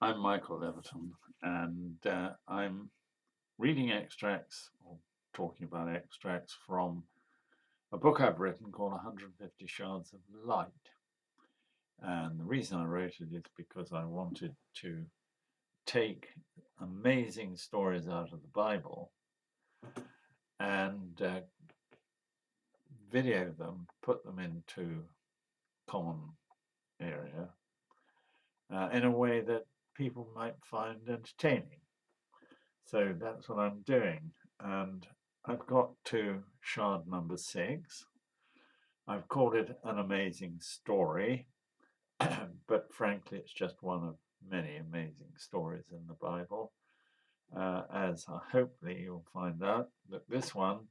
I'm Michael Leverton, and I'm reading extracts or talking about extracts from a book I've written called 150 Shards of Light. And the reason I wrote it is because I wanted to take amazing stories out of the Bible and video them, put them into common area in a way that people might find entertaining. So that's what I'm doing. And I've got to shard number 6. I've called it an amazing story, but frankly, it's just one of many amazing stories in the Bible. As hopefully you'll find out that this one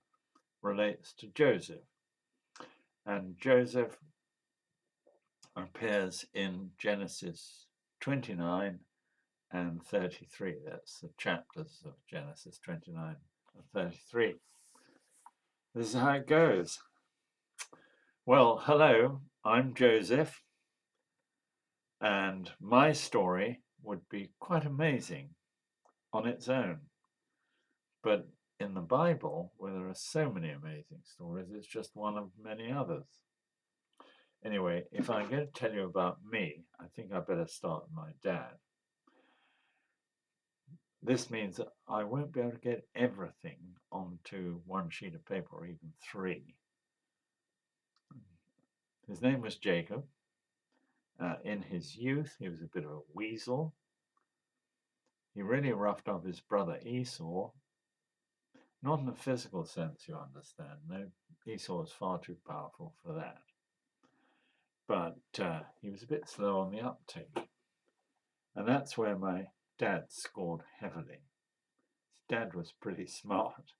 relates to Joseph. And Joseph appears in Genesis 29 and 33. That's the chapters of Genesis 29 and 33. This is how it goes. Well, hello, I'm Joseph, and my story would be quite amazing on its own. But in the Bible, where there are so many amazing stories, it's just one of many others. Anyway, if I'm going to tell you about me, I think I better start with my dad. This means that I won't be able to get everything onto one sheet of paper or even 3. His name was Jacob. In his youth, he was a bit of a weasel. He really roughed up his brother Esau, not in a physical sense, you understand. No, Esau was far too powerful for that. But he was a bit slow on the uptake. And that's where my dad scored heavily. His dad was pretty smart.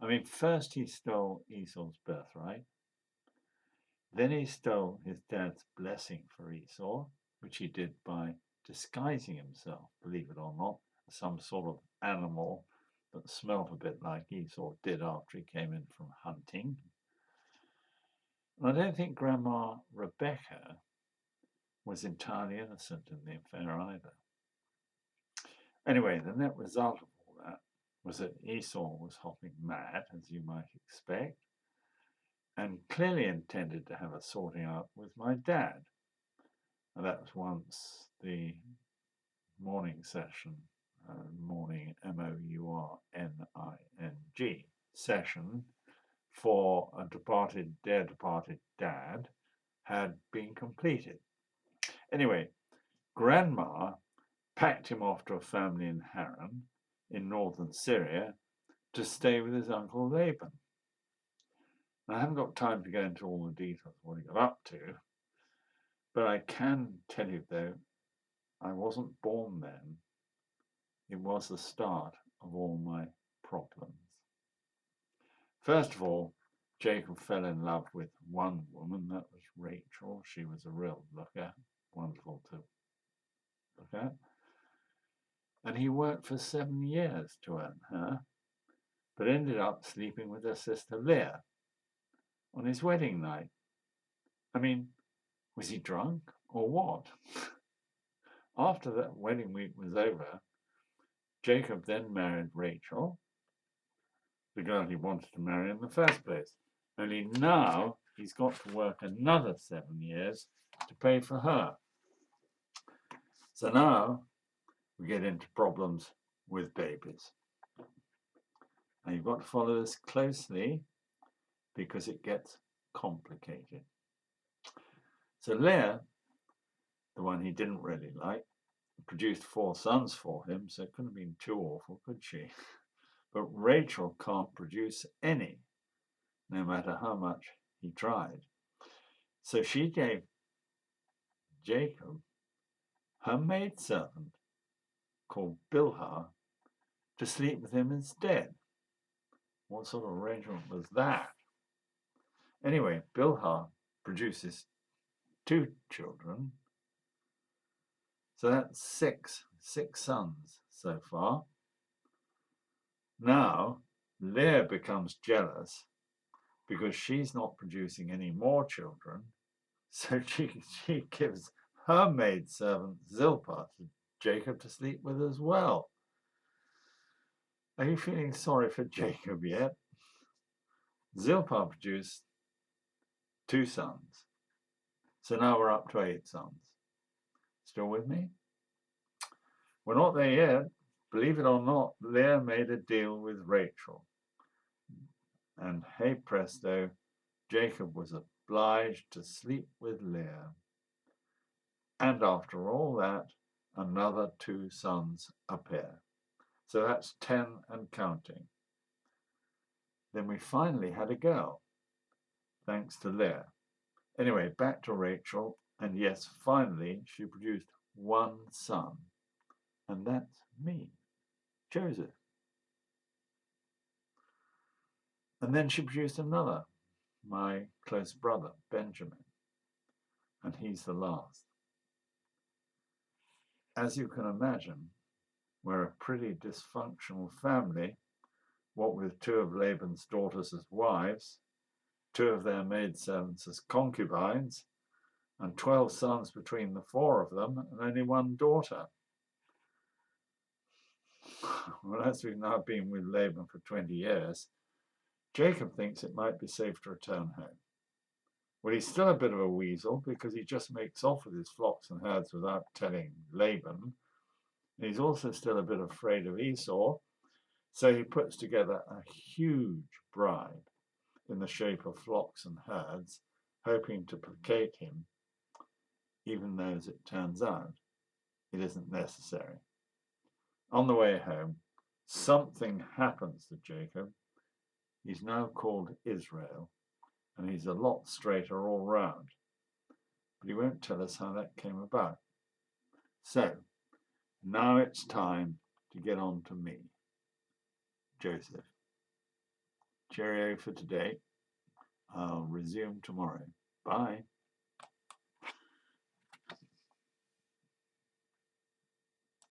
I mean, first he stole Esau's birthright. Then he stole his dad's blessing for Esau, which he did by disguising himself, believe it or not, as some sort of animal that smelled a bit like Esau did after he came in from hunting. And I don't think Grandma Rebecca was entirely innocent in the affair either. Anyway, the net result of all that was that Esau was hopping mad, as you might expect, and clearly intended to have a sorting out with my dad. And that was once the morning session, morning MOURNING session for a departed dad had been completed. Anyway, Grandma packed him off to a family in Haran in northern Syria to stay with his uncle Laban. Now, I haven't got time to go into all the details of what he got up to, but I can tell you, though, I wasn't born then. It was the start of all my problems. First of all, Jacob fell in love with one woman, that was Rachel. She was a real looker, wonderful to look at. And he worked for 7 years to earn her, but ended up sleeping with her sister Leah on his wedding night. I mean, was he drunk or what? After that wedding week was over, Jacob then married Rachel, the girl he wanted to marry in the first place. Only now he's got to work another 7 years to pay for her. So now we get into problems with babies. Now you've got to follow this closely because it gets complicated. So Leah, the one he didn't really like, produced 4 sons for him, so it couldn't have been too awful, could she? But Rachel can't produce any, no matter how much he tried. So she gave Jacob her maidservant called Bilhah to sleep with him instead. What sort of arrangement was that? Anyway, Bilhah produces 2 children. So that's 6 sons so far. Now, Leah becomes jealous because she's not producing any more children. So she gives her maidservant Zilpah to Jacob to sleep with as well. Are you feeling sorry for Jacob yet? Zilpah produced 2 sons. So now we're up to 8 sons. Still with me? We're not there yet. Believe it or not, Leah made a deal with Rachel. And hey presto, Jacob was obliged to sleep with Leah. And after all that, another 2 sons appear. So that's 10 and counting. Then we finally had a girl, thanks to Leah. Anyway, back to Rachel. And yes, finally, she produced 1 son. And that's me, Joseph. And then she produced another, my close brother, Benjamin. And he's the last. As you can imagine, we're a pretty dysfunctional family, what with 2 of Laban's daughters as wives, 2 of their maidservants as concubines, and 12 sons between the 4 of them, and only 1 daughter. Well, as we've now been with Laban for 20 years, Jacob thinks it might be safe to return home. Well, he's still a bit of a weasel because he just makes off with his flocks and herds without telling Laban. He's also still a bit afraid of Esau, so he puts together a huge bribe in the shape of flocks and herds, hoping to placate him, even though, as it turns out, it isn't necessary. On the way home, something happens to Jacob. He's now called Israel, and he's a lot straighter all round. But he won't tell us how that came about. So, now it's time to get on to me, Joseph. Cheerio for today. I'll resume tomorrow. Bye.